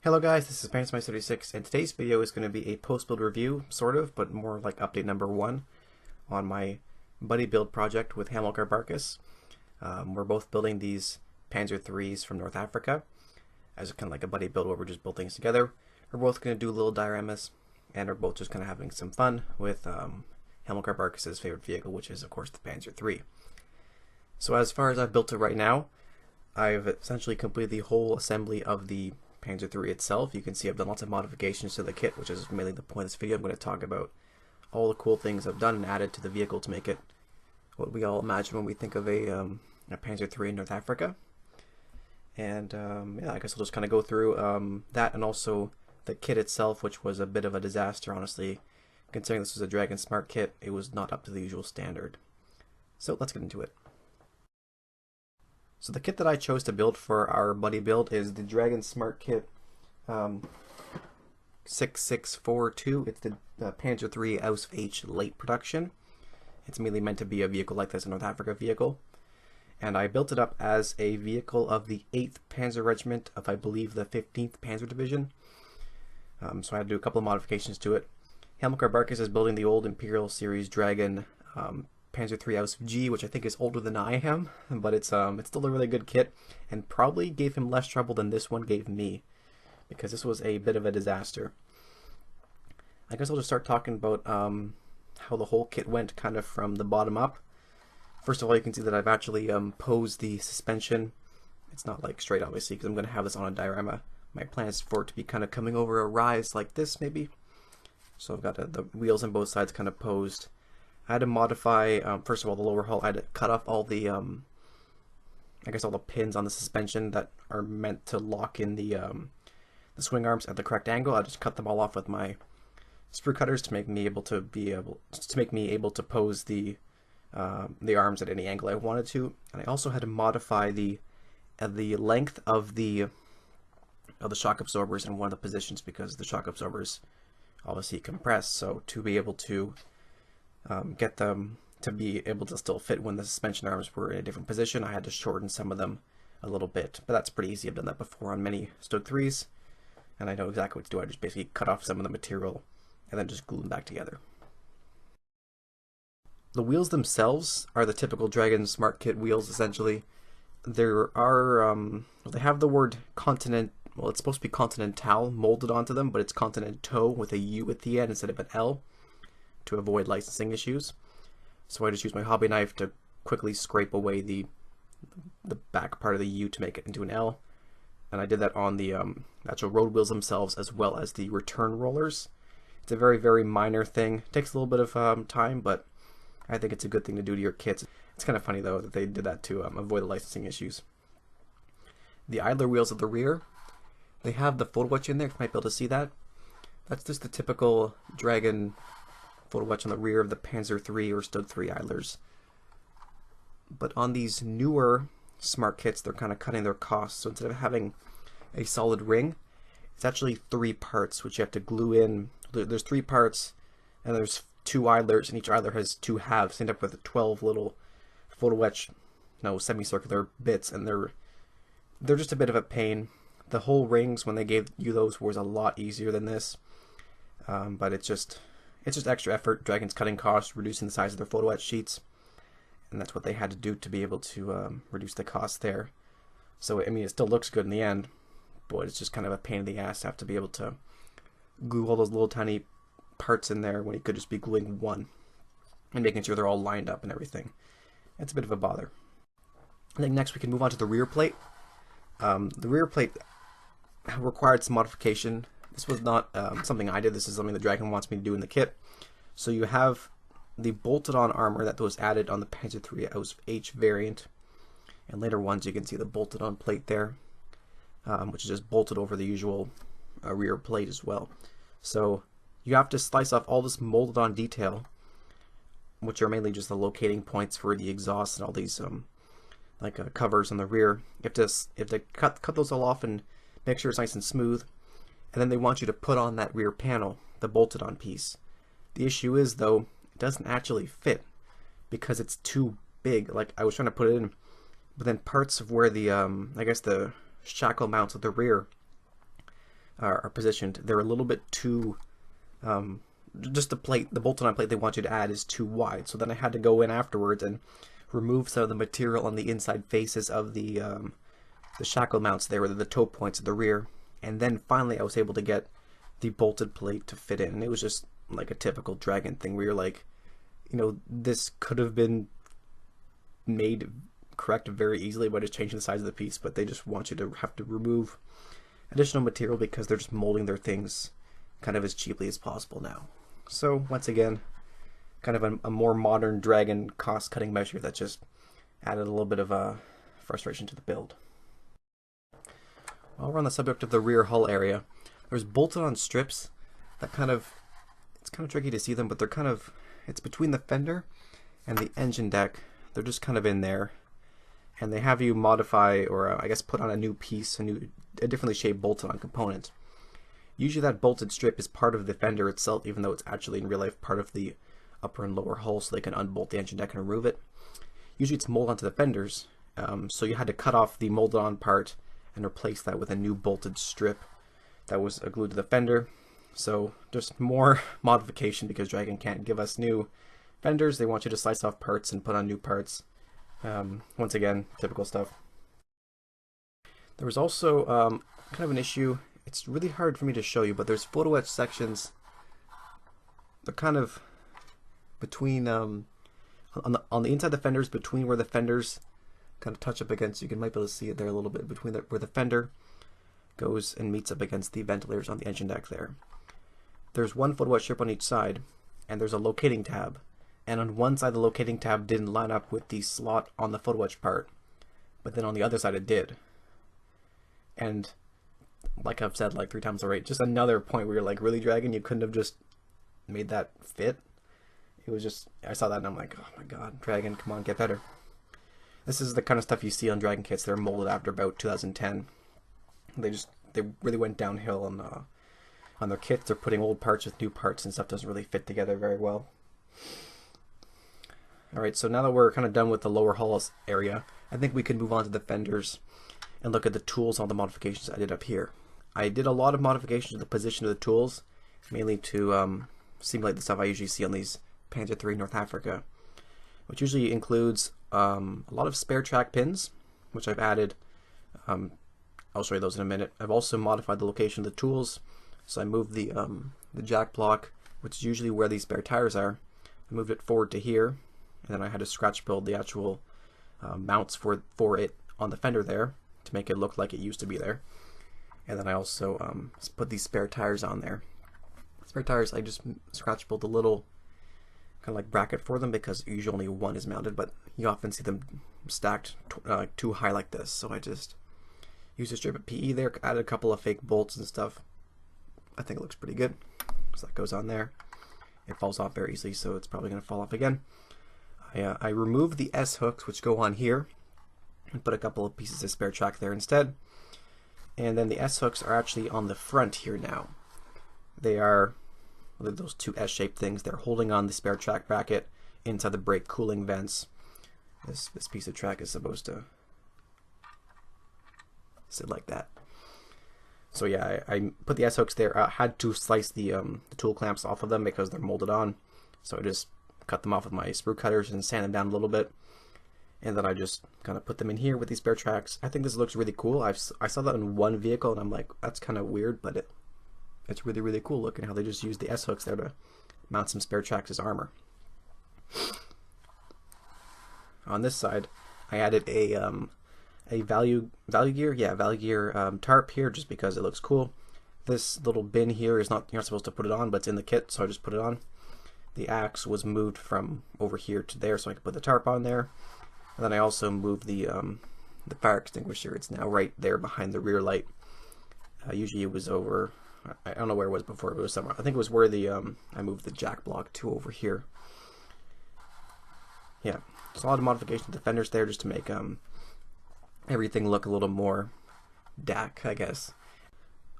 Hello guys, this is Panzer36, and today's video is going to be a post-build review, sort of, but more like update number 1 on my buddy build project with Hamilkar Barkas. We're both building these Panzer IIIs from North Africa as kind of like a buddy build where we're just building things together. We're both going to do little dioramas, and we're both just kind of having some fun with Hamilkar Barkas' favorite vehicle, which is of course the Panzer III. So as far as I've built it right now, I've essentially completed the whole assembly of the Panzer III itself. You can see I've done lots of modifications to the kit, which is mainly the point of this video. I'm going to talk about all the cool things I've done and added to the vehicle to make it what we all imagine when we think of a Panzer III in North Africa. And yeah, I guess I'll just kind of go through that, and also the kit itself, which was a bit of a disaster, honestly. Considering this was a Dragon Smart kit, it was not up to the usual standard. So let's get into it. So the kit that I chose to build for our buddy build is the Dragon Smart Kit 6642. It's the Panzer III H late production. It's mainly meant to be a vehicle like this, a North Africa vehicle. And I built it up as a vehicle of the 8th Panzer Regiment of, I believe, the 15th Panzer Division. So I had to do a couple of modifications to it. Hamilkar Barkas is building the old Imperial Series Dragon Panzer III G, which I think is older than I am, but it's still a really good kit, and probably gave him less trouble than this one gave me, because this was a bit of a disaster. I guess I'll just start talking about how the whole kit went, kind of from the bottom up. First of all, you can see that I've actually posed the suspension. It's not like straight, obviously, because I'm going to have this on a diorama. My plan is for it to be kind of coming over a rise like this, maybe. So I've got the wheels on both sides kind of posed. I had to modify, first of all, the lower hull. I had to cut off all the, I guess all the pins on the suspension that are meant to lock in the swing arms at the correct angle. I just cut them all off with my sprue cutters to make me able to pose the arms at any angle I wanted to. And I also had to modify the length of the shock absorbers in one of the positions, because the shock absorbers obviously compress. So to be able to get them to be able to still fit when the suspension arms were in a different position, I had to shorten some of them a little bit, but that's pretty easy. I've done that before on many Stug 3s, and I know exactly what to do. I just basically cut off some of the material and then just glue them back together. The wheels themselves are the typical Dragon Smart Kit wheels, essentially. There are, they have the word Continent, well, it's supposed to be Continental molded onto them, but it's Continental with a U at the end instead of an L, to avoid licensing issues. So I just used my hobby knife to quickly scrape away the back part of the U to make it into an L, and I did that on the actual road wheels themselves, as well as the return rollers. It's a very, very minor thing. It takes a little bit of time, but I think it's a good thing to do to your kits. It's kind of funny though that they did that to avoid the licensing issues. The idler wheels at the rear, they have the photo etch in there. You might be able to see that. That's just the typical Dragon photo etch on the rear of the Panzer III or Stug 3 idlers. But on these newer smart kits, they're kind of cutting their costs. So instead of having a solid ring, it's actually 3 parts, which you have to glue in. There's 3 parts, and there's 2 idlers, and each idler has 2 halves, end up with 12 little photo etch, semicircular bits, and they're just a bit of a pain. The whole rings, when they gave you those, was a lot easier than this, but it's just extra effort. Dragon's cutting costs, reducing the size of their photo etch sheets, and that's what they had to do to be able to reduce the cost there. So I mean, it still looks good in the end, but it's just kind of a pain in the ass to have to be able to glue all those little tiny parts in there when you could just be gluing one and making sure they're all lined up and everything. It's a bit of a bother. I think next we can move on to the rear plate. The rear plate required some modification. This was not something I did. This is something the Dragon wants me to do in the kit. So you have the bolted-on armor that was added on the Panzer III H variant, and later ones you can see the bolted-on plate there, which is just bolted over the usual rear plate as well. So you have to slice off all this molded-on detail, which are mainly just the locating points for the exhaust and all these covers on the rear. You have to cut those all off and make sure it's nice and smooth. And then they want you to put on that rear panel, the bolted on piece. The issue is, though, it doesn't actually fit because it's too big. Like, I was trying to put it in, but then parts of where the, I guess the shackle mounts at the rear, are positioned, they're a little bit too, just the bolt-on plate they want you to add is too wide. So then I had to go in afterwards and remove some of the material on the inside faces of the shackle mounts there, the toe points at the rear. And then finally I was able to get the bolted plate to fit in. And it was just like a typical Dragon thing where you're like, this could have been made correct very easily by just changing the size of the piece, but they just want you to have to remove additional material because they're just molding their things kind of as cheaply as possible now. So once again, kind of a more modern Dragon cost-cutting measure that just added a little bit of frustration to the build. While we're on the subject of the rear hull area, there's bolted on strips that it's kind of tricky to see them, but it's between the fender and the engine deck. They're just kind of in there, and they have you modify, or I guess put on a new piece, a differently shaped bolted on component. Usually that bolted strip is part of the fender itself, even though it's actually in real life part of the upper and lower hull, so they can unbolt the engine deck and remove it. Usually it's molded onto the fenders, so you had to cut off the molded on part and replace that with a new bolted strip that was glued to the fender. So just more modification because Dragon can't give us new fenders. They want you to slice off parts and put on new parts. Once again, typical stuff. There was also kind of an issue. It's really hard for me to show you, but there's photo etch sections. They're kind of between on the inside of the fenders, between where the fenders kind of touch up against. You might be able to see it there a little bit between where the fender goes and meets up against the ventilators on the engine deck there. There's one photo etch strip on each side, and there's a locating tab. And on one side the locating tab didn't line up with the slot on the photo etch part, but then on the other side it did. And like I've said like 3 times already, just another point where you're like, really, Dragon, you couldn't have just made that fit? It was just, I saw that and I'm like, oh my god, Dragon, come on, get better. This is the kind of stuff you see on Dragon kits that are molded after about 2010. They really went downhill on their kits. They're putting old parts with new parts and stuff doesn't really fit together very well. Alright, so now that we're kind of done with the lower hull area, I think we can move on to the fenders and look at the tools and all the modifications I did up here. I did a lot of modifications to the position of the tools, mainly to simulate the stuff I usually see on these Panzer III North Africa, which usually includes a lot of spare track pins, which I've added. I'll show you those in a minute. I've also modified the location of the tools, so I moved the jack block, which is usually where these spare tires are. I moved it forward to here, and then I had to scratch build the actual mounts for it on the fender there to make it look like it used to be there. And then I also put these spare tires on there. Spare tires, I just scratch built a little kind of like bracket for them because usually only one is mounted, but you often see them stacked too high like this. So I just used a strip of PE there, added a couple of fake bolts and stuff. I think it looks pretty good. So that goes on there. It falls off very easily, so it's probably going to fall off again. I removed the S hooks, which go on here, and put a couple of pieces of spare track there instead. And then the S hooks are actually on the front here now. They are those 2 S-shaped things. They're holding on the spare track bracket inside the brake cooling vents. This piece of track is supposed to sit like that. So yeah, I put the S hooks there. I had to slice the tool clamps off of them because they're molded on. So I just cut them off with my sprue cutters and sand them down a little bit. And then I just kind of put them in here with these spare tracks. I think this looks really cool. I saw that in one vehicle and I'm like, that's kind of weird, but it's really, really cool looking how they just used the S hooks there to mount some spare tracks as armor. On this side, I added a value gear tarp here just because it looks cool. This little bin here is not, you're not supposed to put it on, but it's in the kit, so I just put it on. The axe was moved from over here to there so I could put the tarp on there. And then I also moved the fire extinguisher. It's now right there behind the rear light. Usually it was over, I don't know where it was before, it was somewhere. I think it was where I moved the jack block to over here. Yeah, so a lot of modification to the fenders there just to make everything look a little more DAC, I guess.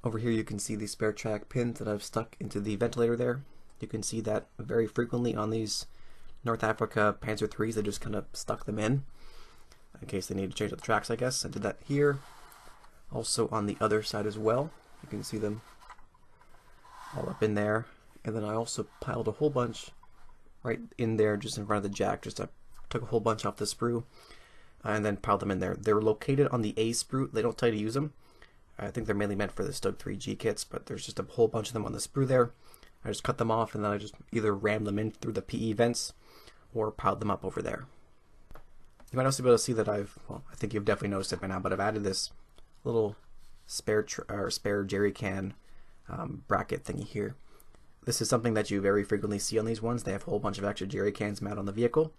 Over here you can see the spare track pins that I've stuck into the ventilator there. You can see that very frequently on these North Africa Panzer IIIs. They just kind of stuck them in case they need to change the tracks, I guess. I did that here. Also on the other side as well. You can see them all up in there. And then I also piled a whole bunch right in there just in front of the jack. Just I took a whole bunch off the sprue and then piled them in there. They're located on the A sprue. They don't tell you to use them. I think they're mainly meant for the Stug 3G kits, but there's just a whole bunch of them on the sprue there. I just cut them off and then I just either rammed them in through the PE vents or piled them up over there. You might also be able to see that I think you've definitely noticed it by now, but I've added this little spare jerry can bracket thingy here. This is something that you very frequently see on these ones. They have a whole bunch of extra jerry cans mounted on the vehicle.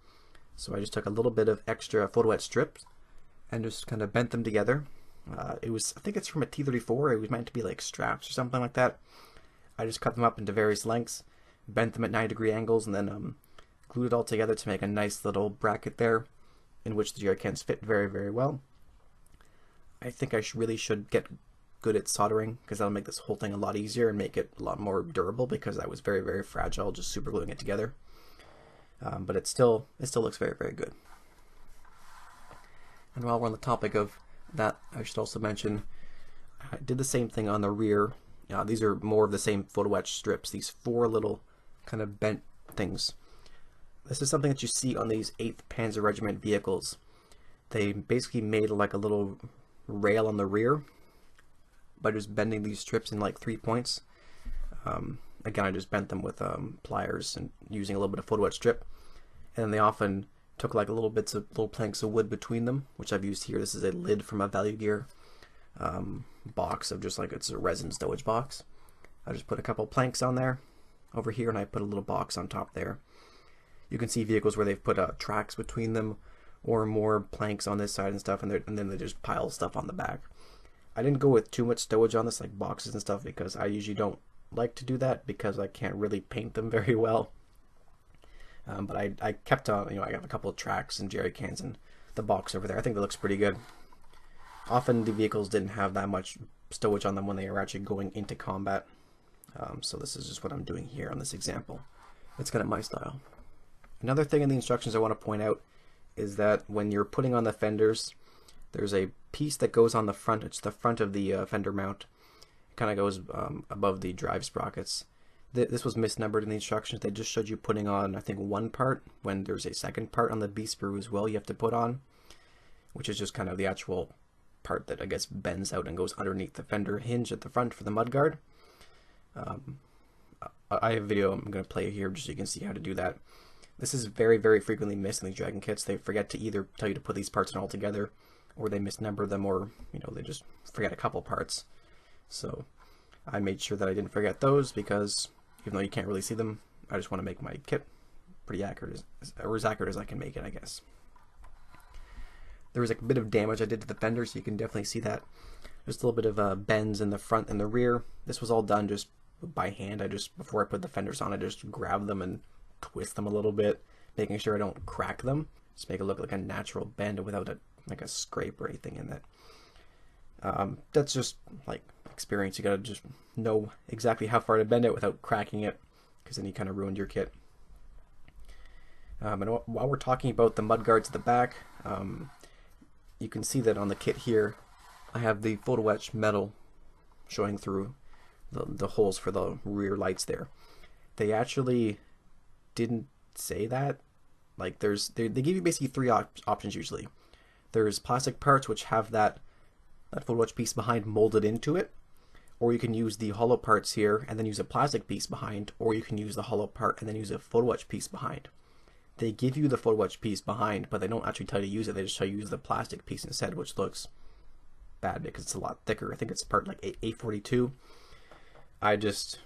So I just took a little bit of extra photo etch strips and just kind of bent them together. I think it's from a T-34. It was meant to be like straps or something like that. I just cut them up into various lengths, bent them at 90-degree angles, and then glued it all together to make a nice little bracket there in which the jerry cans fit very, very well. I think I really should get good at soldering, because that'll make this whole thing a lot easier and make it a lot more durable, because I was very, very fragile just super gluing it together. But it still looks very, very good. And while we're on the topic of that, I should also mention I did the same thing on the rear. These are more of the same photo etch strips, these 4 little kind of bent things. This is something that you see on these 8th Panzer Regiment vehicles. They basically made like a little rail on the rear by just bending these strips in like 3 points. Again, I just bent them with pliers and using a little bit of photo etch strip. And then they often took like little planks of wood between them, which I've used here. This is a lid from a Value Gear box of just like, it's a resin stowage box. I just put a couple planks on there over here, and I put a little box on top there. You can see vehicles where they've put tracks between them or more planks on this side and stuff, and then they just pile stuff on the back. I didn't go with too much stowage on this, like boxes and stuff, because I usually don't like to do that because I can't really paint them very well. But I kept on, I got a couple of tracks and jerry cans and the box over there. I think that looks pretty good. Often the vehicles didn't have that much stowage on them when they were actually going into combat. So this is just what I'm doing here on this example. It's kind of my style. Another thing in the instructions I want to point out is that when you're putting on the fenders, there's a piece that goes on the front. It's the front of the fender mount. It kind of goes above the drive sprockets. This was misnumbered in the instructions. They just showed you putting on, I think, one part, when there's a second part on the B sprue as well you have to put on, which is just kind of the actual part that I guess bends out and goes underneath the fender hinge at the front for the mudguard. I have a video I'm going to play here just so you can see how to do that. This is very, very frequently missed in these Dragon kits. They forget to either tell you to put these parts in all together, or they misnumber them, or they just forget a couple parts. So I made sure that I didn't forget those, because even though you can't really see them, I just want to make my kit pretty accurate, or as accurate as I can make it, I guess. There was a bit of damage I did to the fender, so you can definitely see that. Just a little bit of bends in the front and the rear. This was all done just by hand. Before I put the fenders on, I just grabbed them and twist them a little bit, making sure I don't crack them. Just make it look like a natural bend without a scrape or anything in it. That's just like experience. You gotta just know exactly how far to bend it without cracking it, because then you kind of ruined your kit. And while we're talking about the mudguards at the back, you can see that on the kit here, I have the photo etch metal showing through the holes for the rear lights there. They actually didn't say that. Like they give you basically 3 options usually. There's plastic parts which have that photo etch piece behind molded into it, or you can use the hollow parts here and then use a plastic piece behind, or you can use the hollow part and then use a photo etch piece behind. They give you the photo etch piece behind, but they don't actually tell you to use it. They just tell you to use the plastic piece instead, which looks bad because it's a lot thicker. I think it's part like 842. I just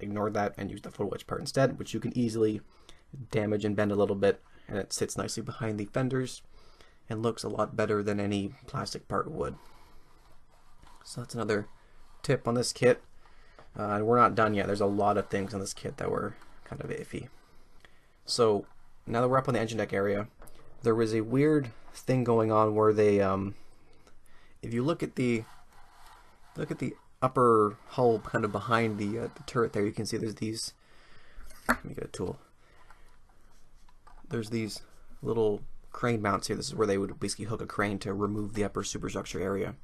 ignored that and used the photo etch part instead, which you can easily damage and bend a little bit, and it sits nicely behind the fenders and looks a lot better than any plastic part would. So that's another tip on this kit. And we're not done yet. There's a lot of things on this kit that were kind of iffy. So now that we're up on the engine deck area, there was a weird thing going on where they, if you look at the upper hull kind of behind the turret there, you can see there's these, let me get a tool, there's these little crane mounts here. This is where they would basically hook a crane to remove the upper superstructure area.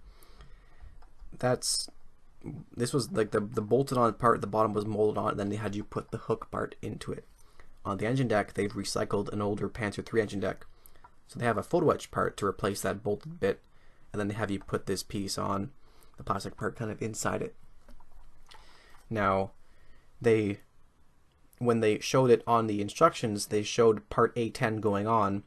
That's this was like the bolted on part at the bottom was molded on, and then they had you put the hook part into it. On the engine deck, they've recycled an older Panzer III engine deck, so they have a photo etch part to replace that bolted bit, and then they have you put this piece on, the plastic part kind of inside it. Now, when they showed it on the instructions, they showed part A10 going on,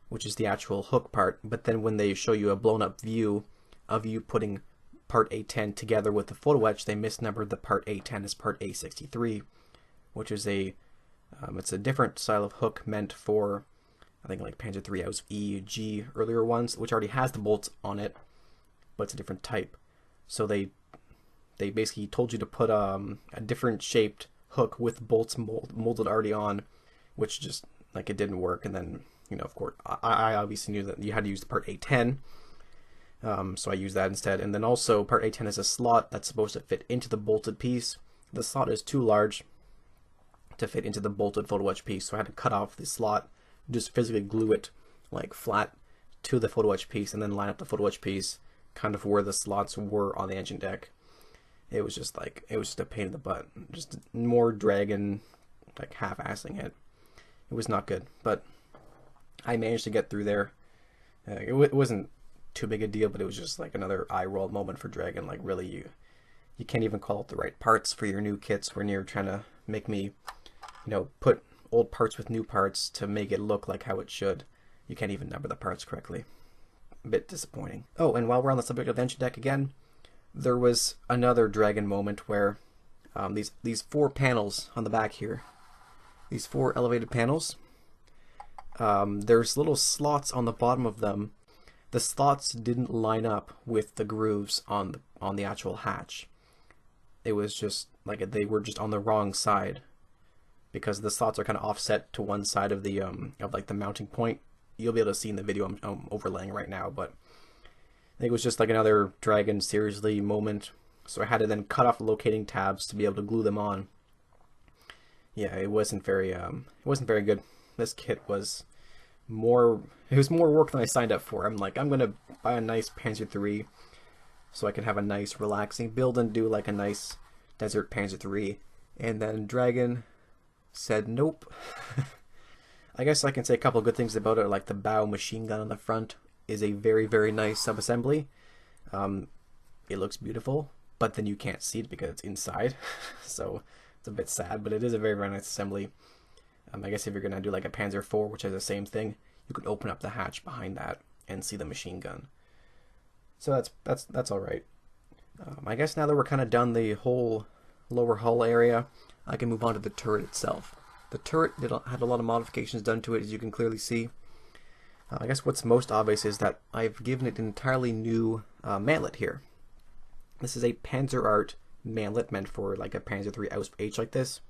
which is the actual hook part, but then when they show you a blown up view of you putting part A10 together with the photo etch, they misnumbered the part A10 as part A63, which is it's a different style of hook meant for, I think, like Panzer III Aus E, G, earlier ones, which already has the bolts on it, but it's a different type. So they basically told you to put a different shaped hook with bolts molded already on, which just, like, it didn't work. And then, of course, I obviously knew that you had to use the part A10, so I used that instead. And then also, part A10 is a slot that's supposed to fit into the bolted piece. The slot is too large to fit into the bolted photo etch piece, so I had to cut off the slot, just physically glue it like flat to the photo etch piece, and then line up the photo etch piece kind of where the slots were on the engine deck. It was just a pain in the butt, just more Dragon, like, half-assing it. It was not good, but I managed to get through there. It wasn't too big a deal, but it was just like another eye-roll moment for Dragon. Like, really, you can't even call it the right parts for your new kits when you're trying to make me, put old parts with new parts to make it look like how it should. You can't even number the parts correctly. A bit disappointing. Oh, and while we're on the subject of engine deck again, there was another Dragon moment where these 4 panels on the back here, these 4 elevated panels, there's little slots on the bottom of them. The slots didn't line up with the grooves on the actual hatch. It was just like they were just on the wrong side, because the slots are kind of offset to one side of the the mounting point. You'll be able to see in the video I'm overlaying right now, but I think it was just like another Dragon seriously moment. So I had to then cut off the locating tabs to be able to glue them on. Yeah, it wasn't very good. This kit was more work than I signed up for. I'm like, I'm gonna buy a nice Panzer III so I can have a nice relaxing build and do like a nice desert Panzer III, and then Dragon said nope. I guess I can say a couple of good things about it, like the bow machine gun on the front is a very, very nice sub-assembly. It looks beautiful, but then you can't see it because it's inside, so it's a bit sad, but it is a very, very nice assembly. I guess if you're going to do like a Panzer IV, which has the same thing, you could open up the hatch behind that and see the machine gun. So that's all right. I guess now that we're kind of done the whole lower hull area, I can move on to the turret itself. The turret had a lot of modifications done to it, as you can clearly see. I guess what's most obvious is that I've given it an entirely new mantlet here. This is a Panzer Art mantlet meant for like a Panzer III Aus H like this,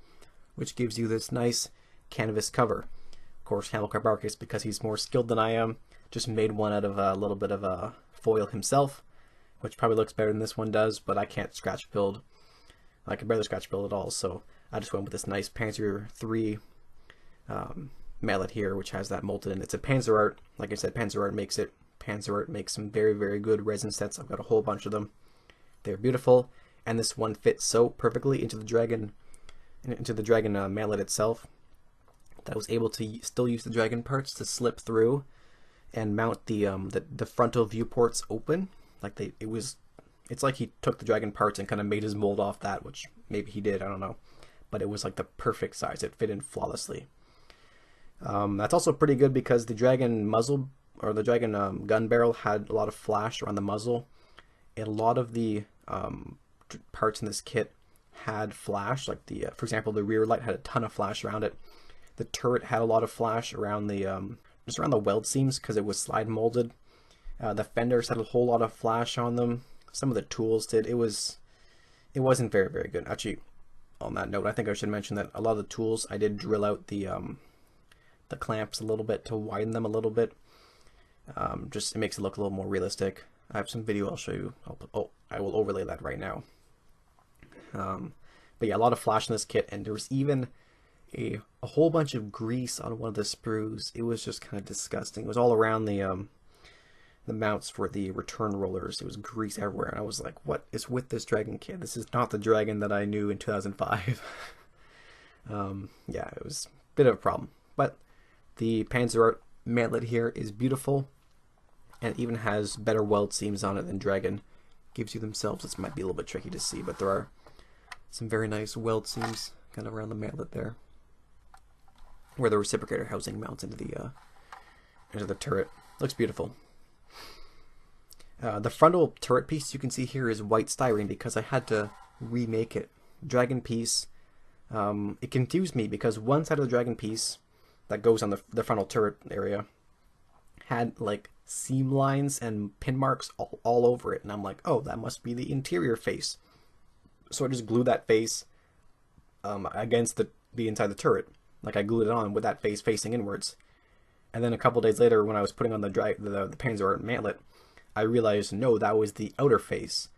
which gives you this nice canvas cover. Of course, Hamilkar Barkas, because he's more skilled than I am, just made one out of a little bit of a foil himself, which probably looks better than this one does, but I can't scratch build. I can barely scratch build at all, so I just went with this nice Panzer III mallet here, which has that molded in. It's a Panzer Art. Like I said, Panzer Art makes it. Panzer Art makes some very, very good resin sets. I've got a whole bunch of them. They're beautiful, and this one fits so perfectly into the Dragon mallet itself that I was able to still use the Dragon parts to slip through and mount the frontal viewports open. Like it's like he took the Dragon parts and kind of made his mold off that, which maybe he did, I don't know. But it was like the perfect size. It fit in flawlessly. That's also pretty good because the Dragon muzzle, or the Dragon gun barrel, had a lot of flash around the muzzle. And a lot of the parts in this kit had flash, like for example, the rear light had a ton of flash around it. The turret had a lot of flash around just around the weld seams because it was slide molded. The fenders had a whole lot of flash on them. Some of the tools did. It wasn't very, very good. Actually, on that note, I think I should mention that a lot of the tools, I did drill out the clamps a little bit to widen them a little bit. Just it makes it look a little more realistic. I have some video I'll show you. I will overlay that right now. But yeah, a lot of flash in this kit, and there was even a whole bunch of grease on one of the sprues. It was just kind of disgusting. It was all around the the mounts for the return rollers. It was grease everywhere, and I was like, what is with this Dragon kit? This is not the Dragon that I knew in 2005. Yeah, it was a bit of a problem. But the Panzer mantlet here is beautiful, and it even has better weld seams on it than Dragon gives you themselves. This might be a little bit tricky to see, but there are some very nice weld seams kind of around the mantlet there, where the reciprocator housing mounts into the turret. Looks beautiful. The frontal turret piece you can see here is white styrene because I had to remake it. Dragon piece, it confused me because one side of the Dragon piece that goes on the frontal turret area had like seam lines and pin marks all over it, and I'm like, oh, that must be the interior face. So I just glued that face against the inside of the turret. Like, I glued it on with that face facing inwards. And then a couple days later, when I was putting on the Panzer mantlet, I realized, no, that was the outer face.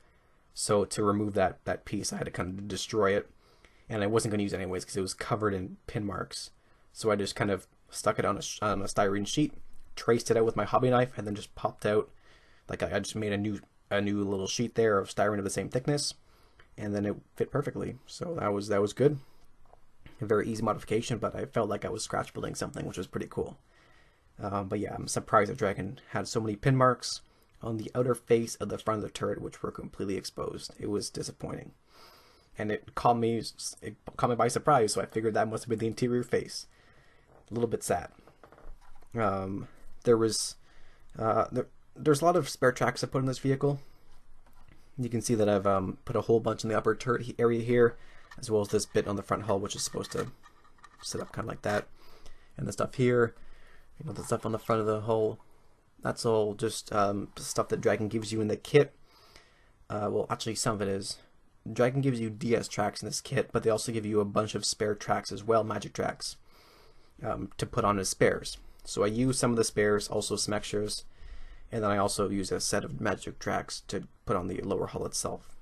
So to remove that piece, I had to kind of destroy it. And I wasn't going to use it anyways because it was covered in pin marks. So I just kind of stuck it on a styrene sheet, traced it out with my hobby knife, and then just popped out. Like, I just made a new little sheet there of styrene of the same thickness, and then it fit perfectly. So that was good. A very easy modification, but I felt like I was scratch building something, which was pretty cool. But yeah, I'm surprised that Dragon had so many pin marks on the outer face of the front of the turret, which were completely exposed. It was disappointing, and it caught me by surprise. So I figured that must have been the interior face. A little bit sad. There's a lot of spare tracks I put in this vehicle. You can see that I've put a whole bunch in the upper turret area here, as well as this bit on the front hull, which is supposed to sit up kind of like that. And the stuff here, the stuff on the front of the hull, that's all just stuff that Dragon gives you in the kit. Well, actually, some of it is. Dragon gives you DS tracks in this kit, but they also give you a bunch of spare tracks as well, magic tracks, to put on as spares. So I use some of the spares, also some extras, and then I also use a set of magic tracks to put on the lower hull itself.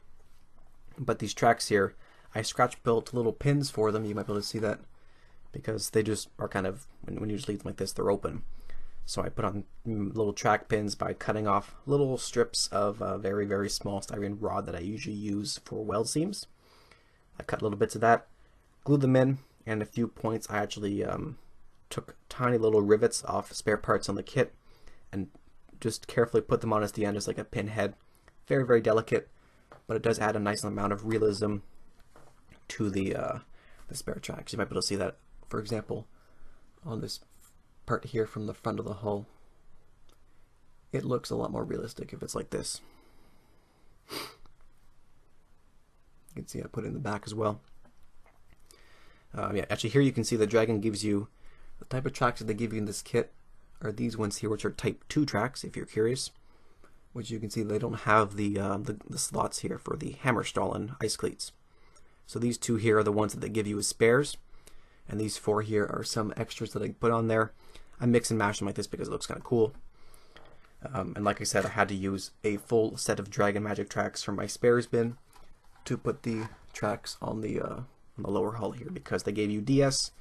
But these tracks here, I scratch built little pins for them. You might be able to see that because they just are kind of, when you just leave them like this, they're open. So I put on little track pins by cutting off little strips of very, very small styrene rod that I usually use for weld seams. I cut little bits of that, glued them in, and a few points I actually took tiny little rivets off spare parts on the kit and just carefully put them on as the end as like a pin head. Very, very delicate, but it does add a nice amount of realism to the spare tracks. You might be able to see that, for example, on this part here from the front of the hull. It looks a lot more realistic if it's like this. You can see I put it in the back as well. Yeah, actually here you can see the Dragon gives you the type of tracks that they give you in this kit are these ones here, which are type 2 tracks, if you're curious. Which you can see they don't have the slots here for the Hammerstollen ice cleats. So these two here are the ones that they give you as spares, and these 4 here are some extras that I put on there. I mix and match them like this because it looks kind of cool. And like I said, I had to use a full set of Dragon magic tracks from my spares bin to put the tracks on the lower hull here because they gave you DS,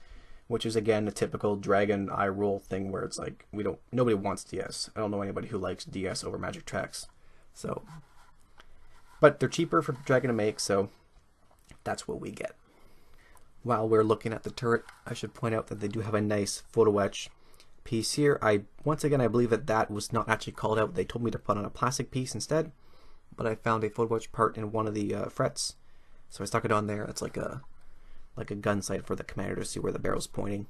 which is again a typical Dragon eye roll thing where it's like nobody wants DS. I don't know anybody who likes DS over magic tracks. So, but they're cheaper for Dragon to make, so that's what we get. While we're looking at the turret, I should point out that they do have a nice photo etch piece here. Once again, I believe that was not actually called out. They told me to put on a plastic piece instead, but I found a photo etch part in one of the frets, so I stuck it on there. It's like a gun sight for the commander to see where the barrel's pointing.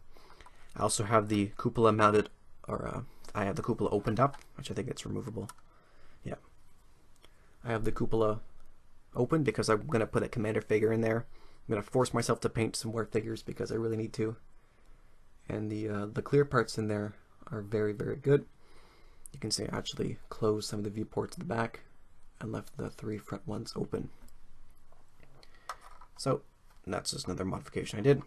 I also have the cupola mounted, or I have the cupola opened up, which I think it's removable. Yeah, I have the cupola open because I'm gonna put a commander figure in there. I'm gonna force myself to paint some more figures because I really need to. And the clear parts in there are very, very good. You can see I actually closed some of the viewports at the back and left the 3 front ones open. So that's just another modification I did.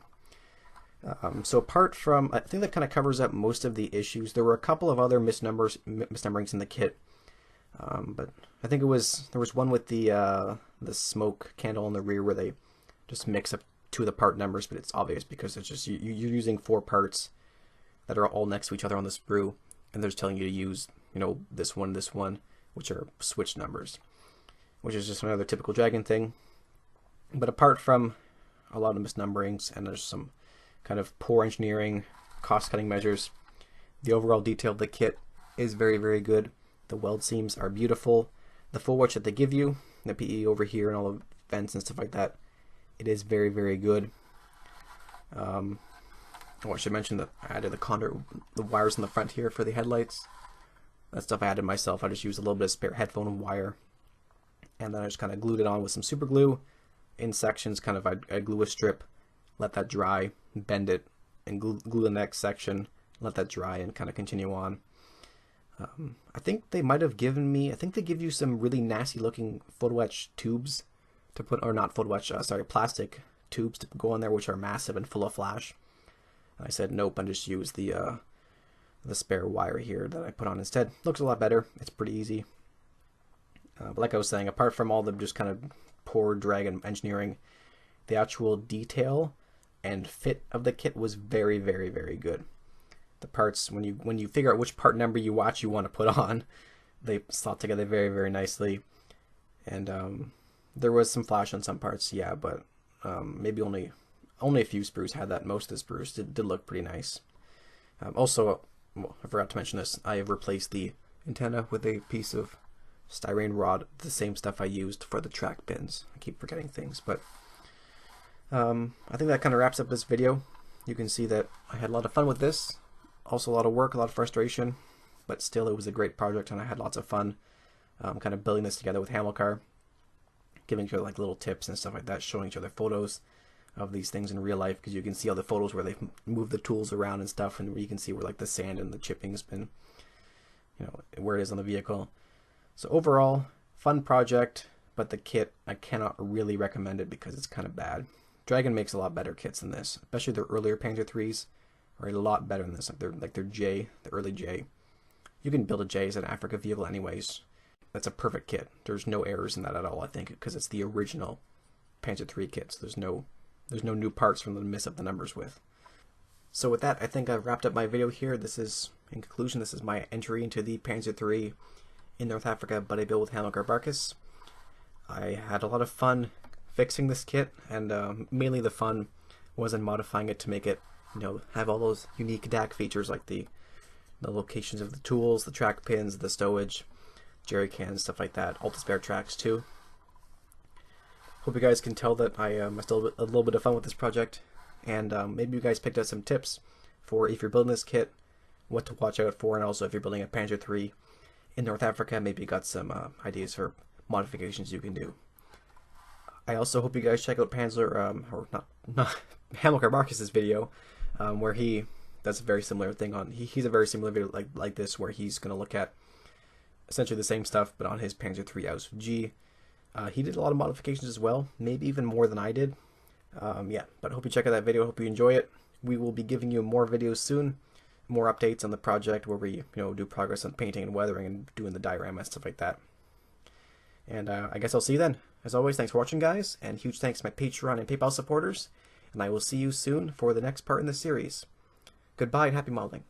So apart from, I think that kind of covers up most of the issues. There were a couple of other misnumberings in the kit, but I think there was one with the smoke candle in the rear where they just mix up 2 of the part numbers, but it's obvious because it's just you're using 4 parts that are all next to each other on the sprue, and they're just telling you to use this one, which are switch numbers, which is just another typical Dragon thing. But apart from a lot of misnumberings and there's some kind of poor engineering, cost-cutting measures, the overall detail of the kit is very, very good. The weld seams are beautiful. The full watch that they give you, the PE over here and all the vents and stuff like that, it is very, very good. I should mention that I added the wires in the front here for the headlights. That stuff I added myself. I just used a little bit of spare headphone wire, and then I just kind of glued it on with some super glue in sections. Kind of I glue a strip, let that dry, bend it, and glue the next section, let that dry, and kind of continue on. I think they might have given me, I think they give you some really nasty looking photo etch tubes to put, or not photo etch, plastic tubes to go on there, which are massive and full of flash. I said nope, and just use the spare wire here that I put on instead. Looks a lot better. It's pretty easy. But like I was saying, apart from all the just kind of poor Dragon engineering, the actual detail and fit of the kit was very, very, very good. The parts, when you figure out which part number you want to put on, they slot together very, very nicely. And there was some flash on some parts, yeah, but maybe only a few sprues had that. Most of the sprues did look pretty nice. Also, well, I forgot to mention this, I have replaced the antenna with a piece of styrene rod, the same stuff I used for the track pins. I keep forgetting things, but I think that kind of wraps up this video. You can see that I had a lot of fun with this. Also a lot of work, a lot of frustration, but still it was a great project and I had lots of fun kind of building this together with Hamilkar, giving each other like little tips and stuff like that, showing each other photos of these things in real life, because you can see all the photos where they've moved the tools around and stuff, and where you can see where like the sand and the chipping's been, where it is on the vehicle. So overall, fun project, but the kit, I cannot really recommend it because it's kind of bad. Dragon makes a lot better kits than this, especially their earlier Panzer IIIs are a lot better than this. Their J, the early J. You can build a J as an Afrika vehicle anyways. That's a perfect kit. There's no errors in that at all, I think, because it's the original Panzer III kits. There's no new parts from them to mess up the numbers with. So with that, I think I've wrapped up my video here. This is, in conclusion, this is my entry into the Panzer III in North Africa, but I built with Hamilkar Barkas. I had a lot of fun fixing this kit, and mainly the fun was in modifying it to make it, have all those unique DAC features like the locations of the tools, the track pins, the stowage, jerry cans, stuff like that, all the spare tracks too. Hope you guys can tell that I still had a little bit of fun with this project, and maybe you guys picked up some tips for if you're building this kit, what to watch out for, and also if you're building a Panzer III in North Africa, maybe you got some ideas for modifications you can do. I also hope you guys check out Hamilkar Barkas' video, where he does a very similar thing on. He's a very similar video like this, where he's going to look at essentially the same stuff, but on his Panzer III Aus G. He did a lot of modifications as well, maybe even more than I did. Yeah, but I hope you check out that video. Hope you enjoy it. We will be giving you more videos soon, more updates on the project where we do progress on painting and weathering and doing the diorama and stuff like that. And I guess I'll see you then. As always, thanks for watching, guys, and huge thanks to my Patreon and PayPal supporters. And I will see you soon for the next part in the series. Goodbye and happy modeling.